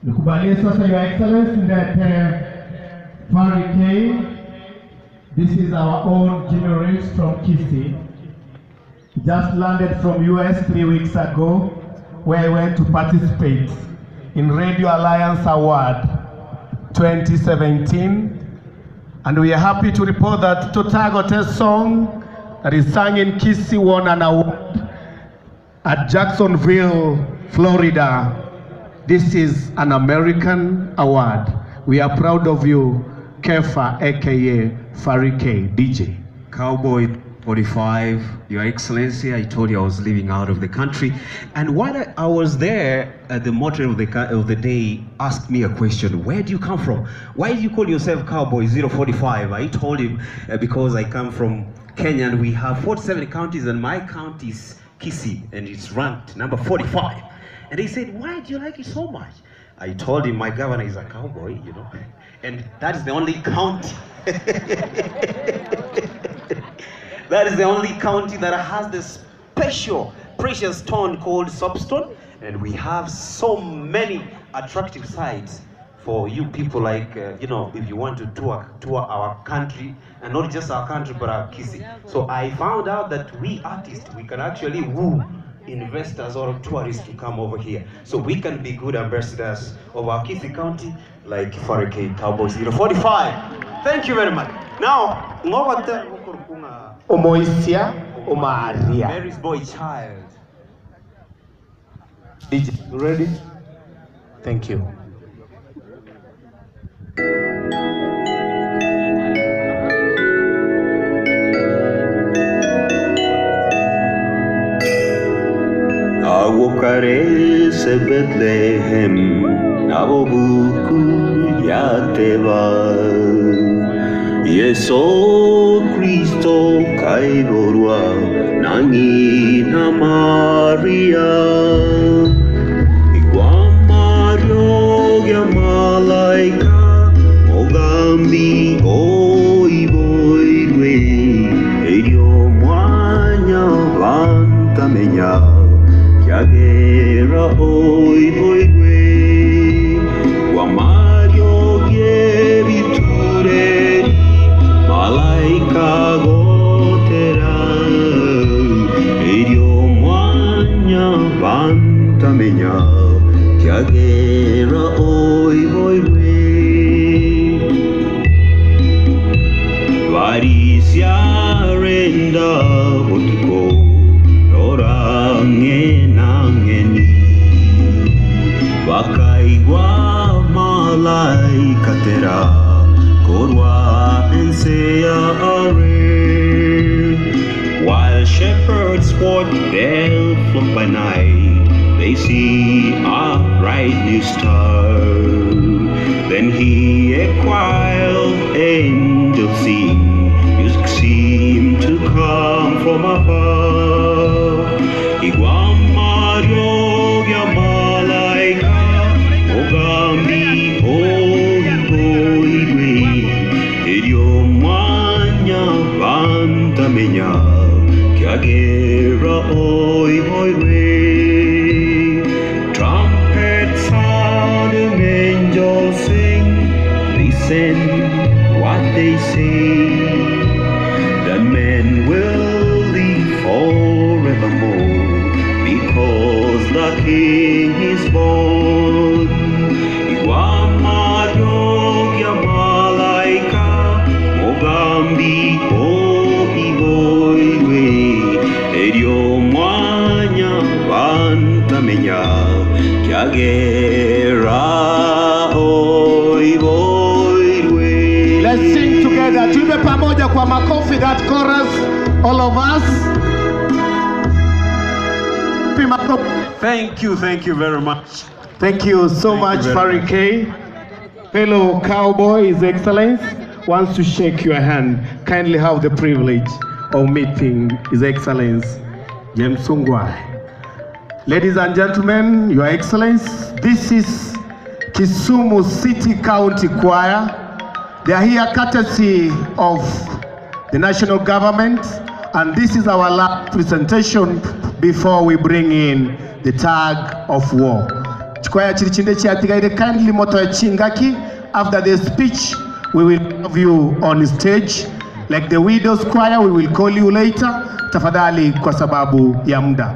Nikubalie sasa, Your Excellency, that Fari K, this is our own generalist from Kisii. He just landed from US 3 weeks ago, where he went to participate in Radio Alliance Award 2017. And we are happy to report that Totagote's song that is sung in Kisii won an award at Jacksonville, Florida. This is an American award. We are proud of you, Kefa, aka Fari K, DJ. Cowboy 45, Your Excellency, I told you I was living out of the country. And while I was there, the moderator of the day asked me a question. Where do you come from? Why do you call yourself Cowboy 045? I told him because I come from Kenya and we have 47 counties and my county is Kisii and it's ranked number 45. And he said, why do you like it so much? I told him my governor is a cowboy, you know, and that is the only county. That is the only county that has this special precious stone called soapstone, and we have so many attractive sites for you people, like you know, if you want to tour our country, and not just our country but our Kisii. So I found out that we artists, we can actually woo investors or tourists to come over here, so we can be good ambassadors of our Kisii County, like Fari K, Cowboy 045. Thank you very much. Now, Omoisia, Omaria. Mary's boy child. DJ, you ready? Thank you. Awokare se Bethlehem, Abobuku Yateva. Yeso Cristo Kaiborwa, Nangina Maria. Iguamario Yamalaika, Mogambi Oiboirwe, Edio Mwanya Vantamenya. Yagera oi oi we Wamario Yebiture Malaika Gotera Edio Mwanya Vantamenya Yagera oi oi we Varisia Renda Otuko Nangeni Wakaiwa malaika tera Korwa ensea are. While shepherds walk their flock by night, they see a bright new star. Then hear a choir of angels sing, music seemed to come from afar. Iguamario Yamalaika, Mogambi Oiboirwe, Edio Mwanya Vantamenya, Kiagera Oiboirwe. Trumpet sound and angels sing, listen what they say, that men will live forevermore, because the King is born. Iguamario Yamalaika, Mogambi Oiboirwe, Edio Mwanya Vantamenya, Kiagera Oiboirwe. Let's sing together. Tuimbe pamoja kwa makofi that chorus, all of us. Thank you very much. Thank you so much, Fari K. Fellow Cowboy, His Excellence wants to shake your hand. Kindly have the privilege of meeting His Excellence, James Sungwai. Ladies and gentlemen, Your Excellence, this is Kisumu City County Choir. They are here courtesy of the national government, and this is our last presentation before we bring in the tug of war. Chikwaya chirichinde chiatigaire kindly moto chingaki. After the speech, we will have you on stage. Like the Widows Choir, we will call you later. Tafadhali kwa sababu ya muda.